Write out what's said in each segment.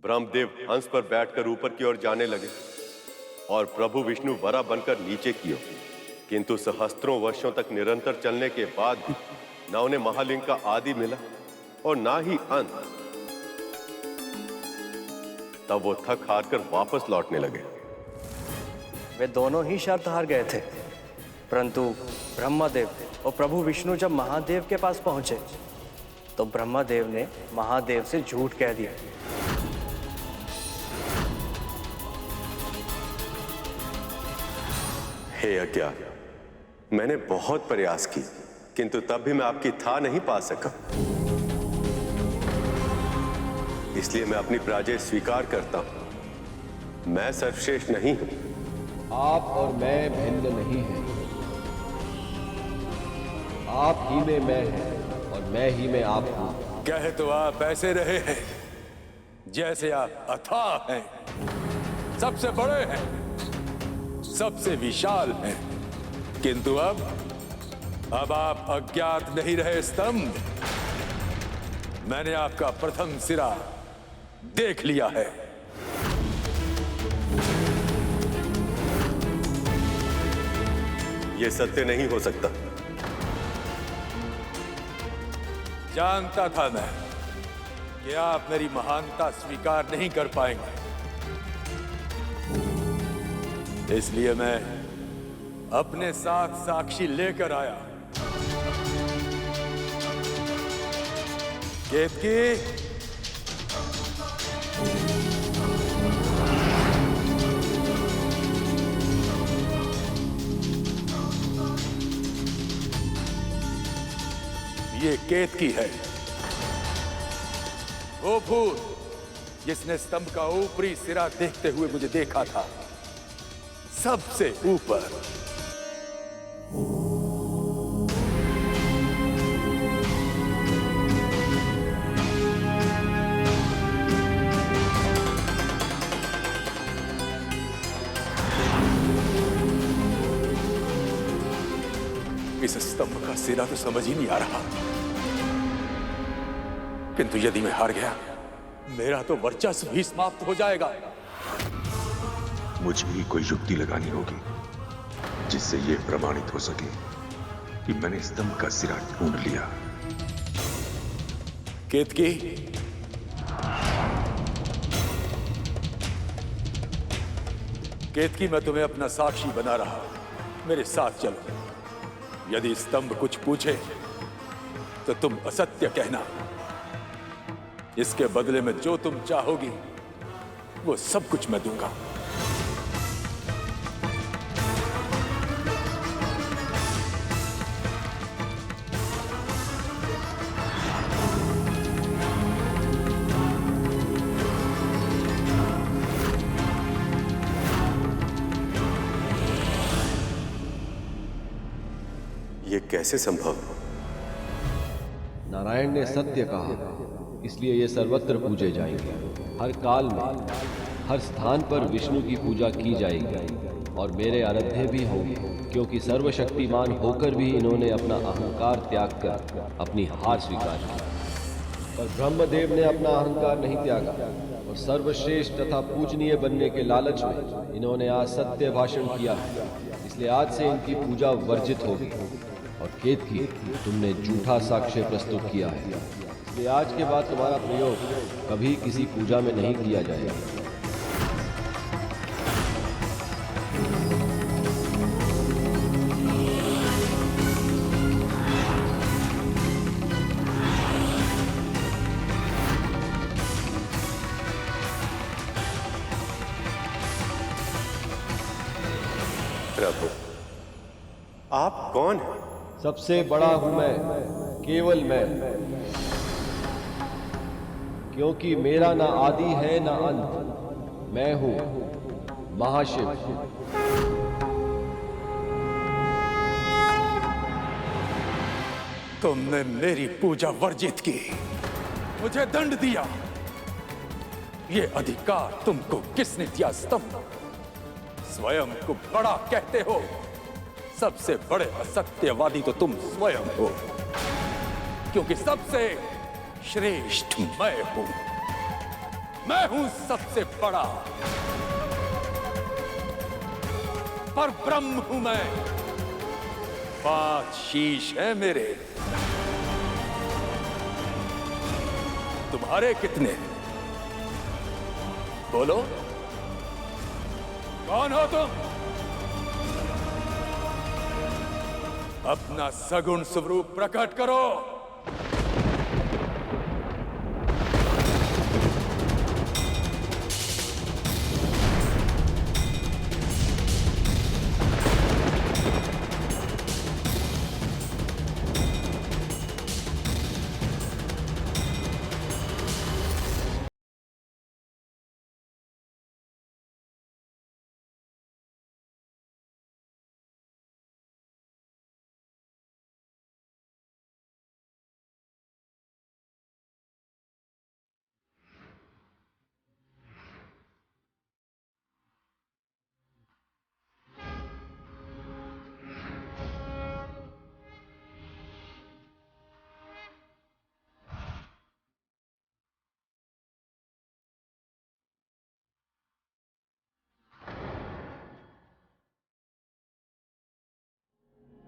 ब्रह्मदेव हंस पर बैठकर ऊपर की ओर जाने लगे और प्रभु विष्णु वरा बनकर नीचे की ओर। किंतु सहस्त्रों वर्षों तक निरंतर चलने के बाद भी न उन्हें महालिंग का आदि मिला और ना ही अंत। तब वो थक हार कर वापस लौटने लगे। वे दोनों ही शर्त हार गए थे, परंतु ब्रह्मदेव और प्रभु विष्णु जब महादेव के पास पहुंचे तो ब्रह्मदेव ने महादेव से झूठ कह दिया। हे अज्ञा, मैंने बहुत प्रयास की किंतु तब भी मैं आपकी था नहीं पा सका। इसलिए मैं अपनी पराजय स्वीकार करता हूं। मैं सर्वश्रेष्ठ नहीं हूं। आप और मैं भिन्न नहीं हैं। आप ही में मैं है और मैं ही में आप हूं। कह तो आप ऐसे रहे हैं जैसे आप अथाह हैं, सबसे बड़े हैं, सबसे विशाल हैं, किंतु अब आप अज्ञात नहीं रहे स्तंभ। मैंने आपका प्रथम सिरा देख लिया है। यह सत्य नहीं हो सकता। जानता था मैं कि आप मेरी महानता स्वीकार नहीं कर पाएंगे, इसलिए मैं अपने साथ साक्षी लेकर आया। केतकी, ये केतकी है, वो भूत जिसने स्तंभ का ऊपरी सिरा देखते हुए मुझे देखा था, सबसे ऊपर। इस स्तंभ का सिरा तो समझ ही नहीं आ रहा, किंतु यदि मैं हार गया मेरा तो वर्चस्व भी समाप्त हो जाएगा। मुझे ही कोई युक्ति लगानी होगी जिससे यह प्रमाणित हो सके कि मैंने स्तंभ का सिरा ढूंढ लिया। केतकी, केतकी, मैं तुम्हें अपना साक्षी बना रहा हूं, मेरे साथ चलो। यदि स्तंभ कुछ पूछे तो तुम असत्य कहना। इसके बदले में जो तुम चाहोगी वो सब कुछ मैं दूंगा। ये कैसे संभव? नारायण ने सत्य कहा, इसलिए ये सर्वत्र पूजे जाएंगे। हर काल में हर स्थान पर विष्णु की पूजा की जाएगी और मेरे आराध्य भी होंगे, क्योंकि सर्वशक्तिमान होकर भी इन्होंने अपना अहंकार त्याग कर अपनी हार स्वीकार की। पर ब्रह्मदेव ने अपना अहंकार नहीं त्यागा और सर्वश्रेष्ठ तथा पूजनीय बनने के लालच में इन्होंने आज सत्य भाषण किया है, इसलिए आज से इनकी पूजा वर्जित होगी। और केतकी, तुमने झूठा साक्ष्य प्रस्तुत किया है, इसलिए आज के बाद तुम्हारा प्रयोग कभी किसी पूजा में नहीं किया जाएगा। प्रभु, आप कौन हैं? सबसे बड़ा हूं मैं, केवल मैं, क्योंकि मेरा ना आदि है ना अंत। मैं हूं महाशिव। तुमने मेरी पूजा वर्जित की, मुझे दंड दिया। ये अधिकार तुमको किसने दिया स्तंभ? स्वयं को बड़ा कहते हो। सबसे बड़े असत्यवादी तो तुम स्वयं हो, क्योंकि सबसे श्रेष्ठ मैं हूं। मैं हूं सबसे बड़ा, पर ब्रह्म हूं मैं। 5 शीश है मेरे, तुम्हारे कितने? बोलो, कौन हो तुम? अपना सगुण स्वरूप प्रकट करो।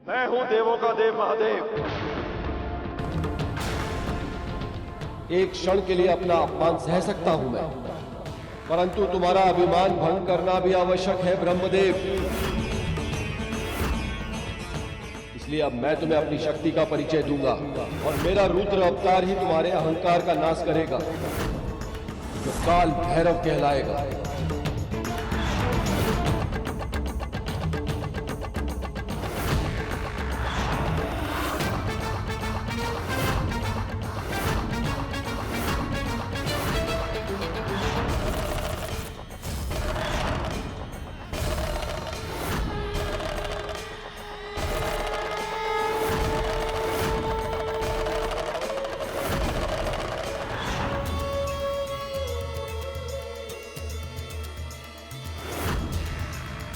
मैं हूं देवों का देव महादेव। एक क्षण के लिए अपना अपमान सह सकता हूं मैं, परंतु तुम्हारा अभिमान भंग करना भी आवश्यक है ब्रह्मदेव। इसलिए अब मैं तुम्हें अपनी शक्ति का परिचय दूंगा और मेरा रुद्र अवतार ही तुम्हारे अहंकार का नाश करेगा, जो काल भैरव कहलाएगा।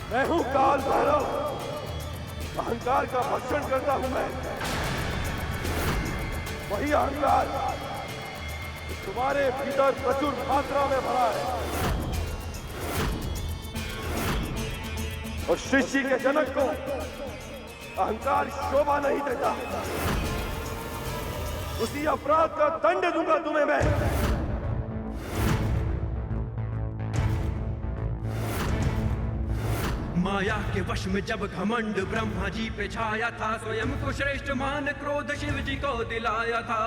मैं हूं काल भैरव, अहंकार का भक्षण करता हूं मैं। वही अहंकार तुम्हारे भीतर प्रचुर मात्रा में भरा है और सृष्टि के जनक को अहंकार शोभा नहीं देता। उसी अपराध का दंड दूंगा तुम्हें मैं। माया के वश में जब घमंड ब्रह्मा जी पे छाया था, स्वयं को श्रेष्ठ मान क्रोध शिव जी को दिलाया था।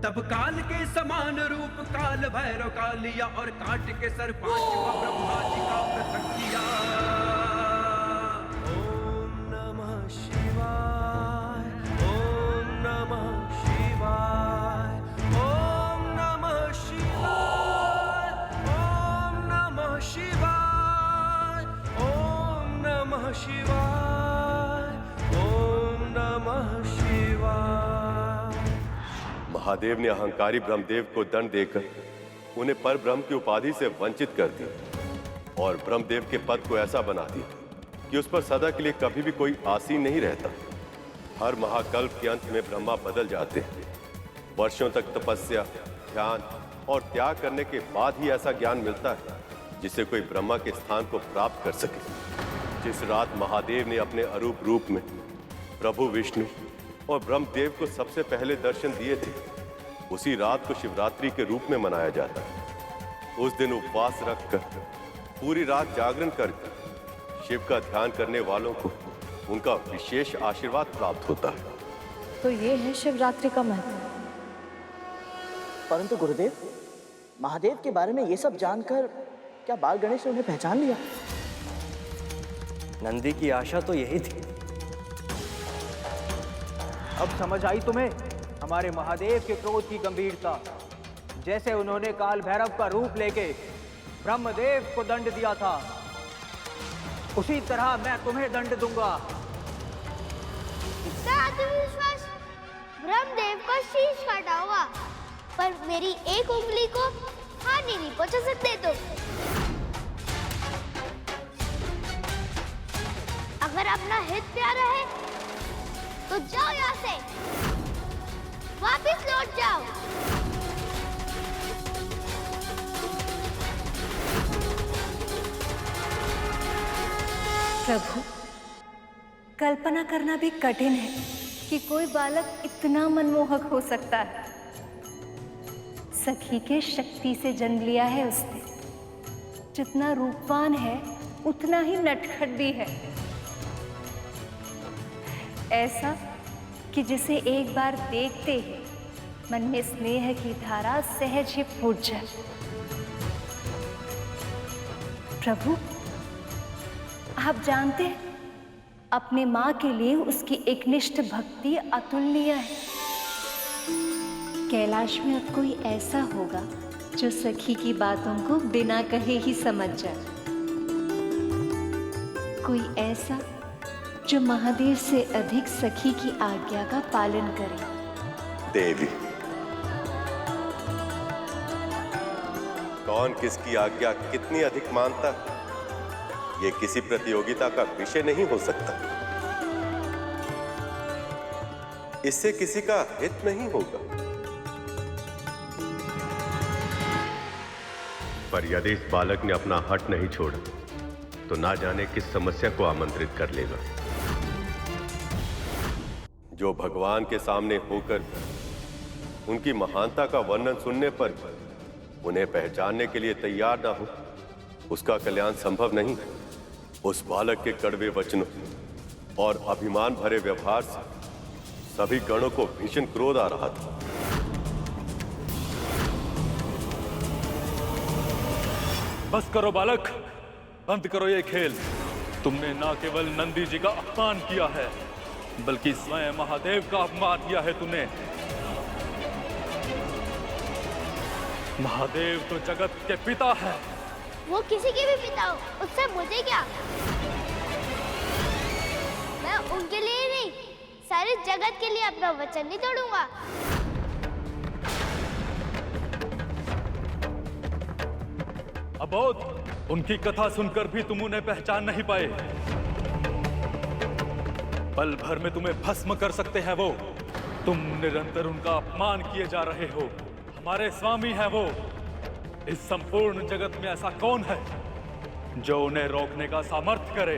तब काल के समान रूप काल भैरव का लिया और काट के सर 5 ब्रह्मा जी का पृथक किया। ओम नमः शिवाय, ओम नमः शिवाय, ओम नमः शिवाय, ओम नमः शिवाय, ओम नमः शिवाय, ओम नमः शिवाय। महादेव ने अहंकारी ब्रह्मदेव को दंड देकर उन्हें पर ब्रह्म की उपाधि से वंचित कर दिया और ब्रह्मदेव के पद को ऐसा बना दिया कि उस पर सदा के लिए कभी भी कोई आसीन नहीं रहता। हर महाकल्प के अंत में ब्रह्मा बदल जाते हैं। वर्षों तक तपस्या, ध्यान और त्याग करने के बाद ही ऐसा ज्ञान मिलता है जिसे कोई ब्रह्मा के स्थान को प्राप्त कर सके। जिस रात महादेव ने अपने अरूप रूप में प्रभु विष्णु और ब्रह्मदेव को सबसे पहले दर्शन दिए थे, उसी रात को शिवरात्रि के रूप में मनाया जाता है। उस दिन उपवास रखकर पूरी रात जागरण करके शिव का ध्यान करने वालों को उनका विशेष आशीर्वाद प्राप्त होता है। तो ये है शिवरात्रि का महत्व। परंतु गुरुदेव, महादेव के बारे में ये सब जानकर क्या बाल गणेश ने उन्हें पहचान लिया? नंदी की आशा तो यही थी। अब समझ आई तुम्हें हमारे महादेव के क्रोध की गंभीरता। जैसे उन्होंने काल भैरव का रूप लेके ब्रह्मदेव को दंड दिया था, उसी तरह मैं तुम्हें दंड दूंगा। इसका आत्मविश्वास ब्रह्मदेव का शीश काटा होगा, पर मेरी एक उंगली को हानि नहीं पहुंचा सकते तुम। अगर अपना हित प्यारा है तो जाओ यहाँ से, वापिस लौट जाओ। प्रभु, कल्पना करना भी कठिन है कि कोई बालक इतना मनमोहक हो सकता है। सखी के शक्ति से जन्म लिया है उसने। जितना रूपवान है उतना ही नटखट भी है। ऐसा कि जिसे एक बार देखते ही मन में स्नेह की धारा सहज ही फूट जाए। प्रभु, आप जानते हैं अपने माँ के लिए उसकी एकनिष्ठ भक्ति अतुलनीय है। कैलाश में अब कोई ऐसा होगा जो सखी की बातों को बिना कहे ही समझ जाए। कोई ऐसा जो महादेव से अधिक सखी की आज्ञा का पालन करे। देवी, कौन किसकी आज्ञा कितनी अधिक मानता है, ये किसी प्रतियोगिता का विषय नहीं हो सकता। इससे किसी का हित नहीं होगा। पर यदि इस बालक ने अपना हट नहीं छोड़ा तो ना जाने किस समस्या को आमंत्रित कर लेगा। जो भगवान के सामने होकर उनकी महानता का वर्णन सुनने पर उन्हें पहचानने के लिए तैयार ना हो, उसका कल्याण संभव नहीं। उस बालक के कड़वे वचनों और अभिमान भरे व्यवहार से सभी गणों को भीषण क्रोध आ रहा था। बस करो बालक, बंद करो ये खेल। तुमने न केवल नंदी जी का अपमान किया है बल्कि स्वयं महादेव का अपमान किया है तुमने। महादेव तो जगत के पिता है। वो किसी के भी पिता हो, उससे मुझे क्या। मैं उनके लिए नहीं, सारे जगत के लिए अपना वचन नहीं तोड़ूंगा। अबोध, उनकी कथा सुनकर भी तुम उन्हें पहचान नहीं पाए। पल भर में तुम्हें भस्म कर सकते हैं वो। तुम निरंतर उनका अपमान किए जा रहे हो। हमारे स्वामी हैं वो। इस संपूर्ण जगत में ऐसा कौन है जो उन्हें रोकने का सामर्थ्य करे।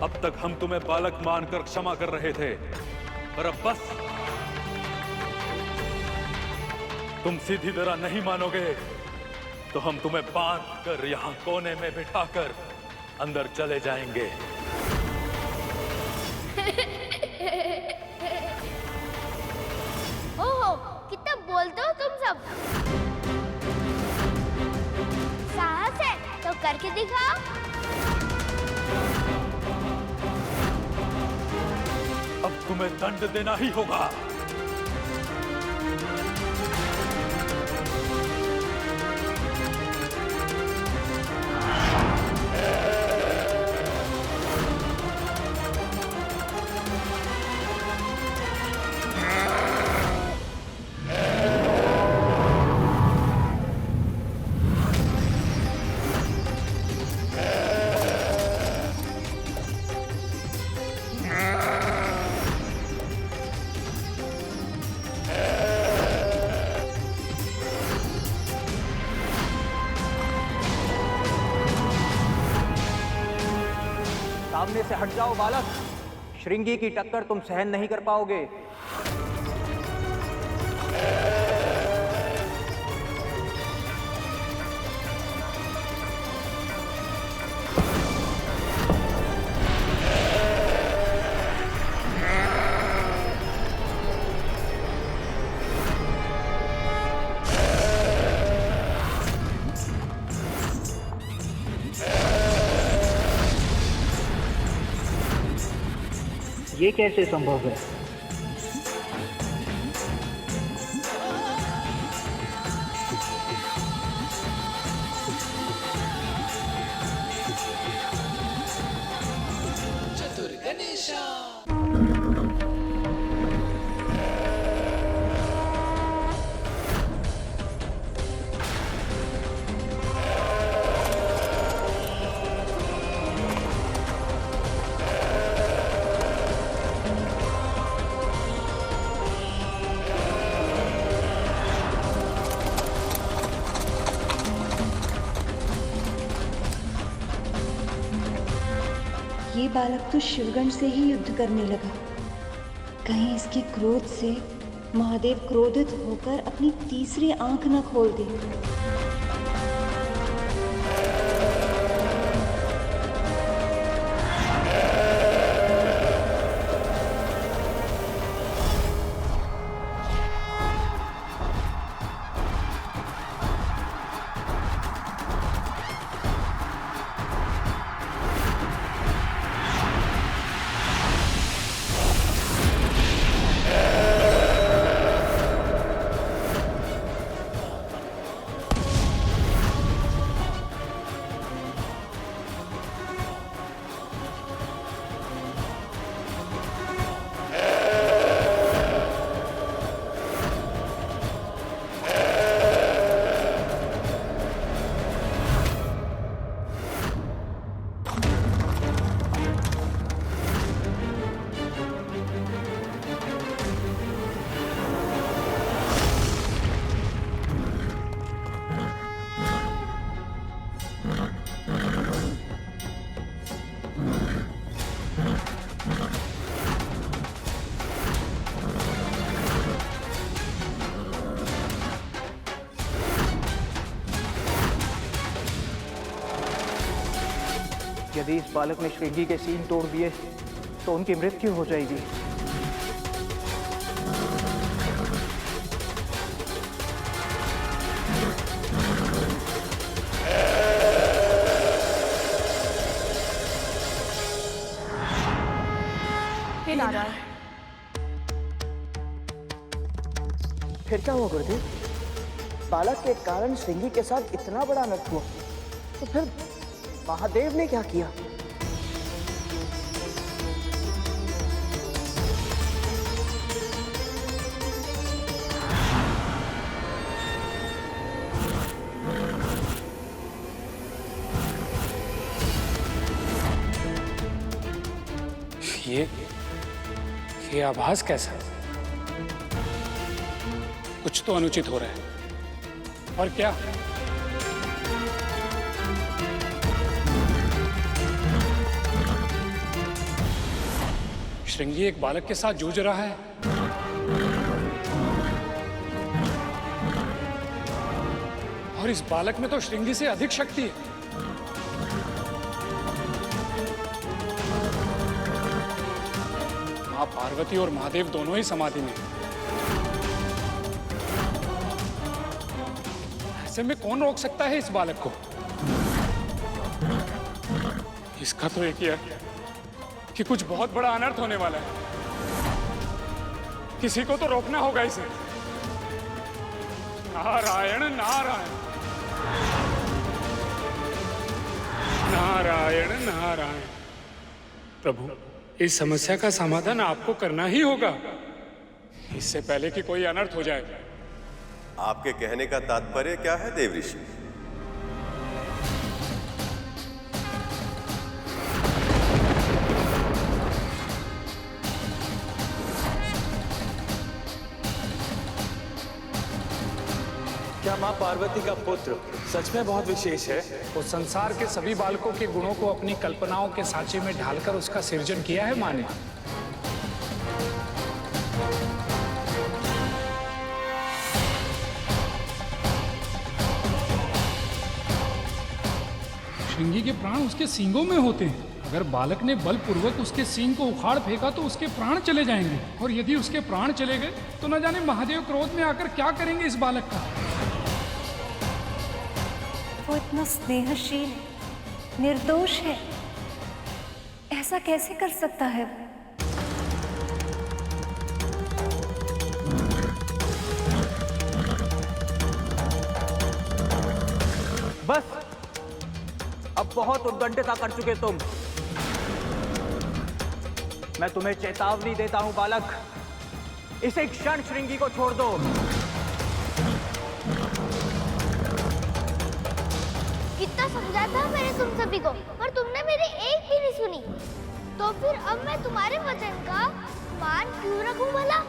अब तक हम तुम्हें बालक मानकर क्षमा कर रहे थे, पर अब बस। तुम सीधी तरह नहीं मानोगे तो हम तुम्हें बांध कर यहां कोने में बिठाकर अंदर चले जाएंगे। ओहो, कितना बोलते हो तुम सब। साहस है तो करके दिखाओ। अब तुम्हें दंड देना ही होगा। सामने से हट जाओ बालक। श्रृंगी की टक्कर तुम सहन नहीं कर पाओगे। ये कैसे संभव है? बालक तो शिवगण से ही युद्ध करने लगा। कहीं इसके क्रोध से महादेव क्रोधित होकर अपनी तीसरी आंख न खोल दे। यदि इस बालक ने श्रृंगी के सींग तोड़ दिए तो उनकी मृत्यु हो जाएगी। हे नारायण, फिर क्या हुआ गुरुदेव? बालक के कारण श्रृंगी के साथ इतना बड़ा अनर्थ हुआ, तो फिर महादेव ने क्या किया? ये आभास कैसा? कुछ तो अनुचित हो रहा है। और क्या? श्रृंगी एक बालक के साथ जूझ रहा है। और इस बालक में तो श्रृंगी से अधिक शक्ति है। मां पार्वती और महादेव दोनों ही समाधि में। ऐसे में कौन रोक सकता है इस बालक को? इसका तो एक ही है कि कुछ बहुत बड़ा अनर्थ होने वाला है। किसी को तो रोकना होगा इसे। नारायण नारायण नारायण नारायण। प्रभु, इस समस्या का समाधान आपको करना ही होगा, इससे पहले कि कोई अनर्थ हो जाए। आपके कहने का तात्पर्य क्या है देव ऋषि? क्या माँ पार्वती का पुत्र सच में बहुत विशेष है? वो संसार के सभी बालकों के गुणों को अपनी कल्पनाओं के सांचे में ढालकर उसका सृजन किया है माँ ने। श्रृंगी के प्राण उसके सींगों में होते हैं। अगर बालक ने बलपूर्वक उसके सींग को उखाड़ फेंका तो उसके प्राण चले जाएंगे, और यदि उसके प्राण चले गए तो न जाने महादेव क्रोध में आकर क्या करेंगे इस बालक का। वो इतना स्नेहशील, निर्दोष है, ऐसा कैसे कर सकता है? बस, अब बहुत उद्दंडता कर चुके तुम। मैं तुम्हें चेतावनी देता हूं बालक, इसे क्षण श्रृंगी को छोड़ दो। कितना समझाता मैंने तुम सभी को, पर तुमने मेरी एक भी नहीं सुनी। तो फिर अब मैं तुम्हारे वचन का मान क्यों रखूं भला?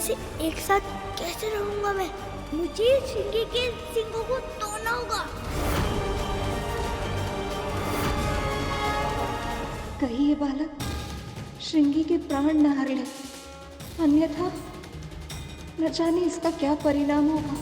से एक साथ कैसे रहूंगा मैं? मुझे श्रृंगी के सिंगों को तोड़ना होगा। कहीं ये बालक श्रृंगी के प्राण न हर ले, अन्यथा न जाने इसका क्या परिणाम होगा।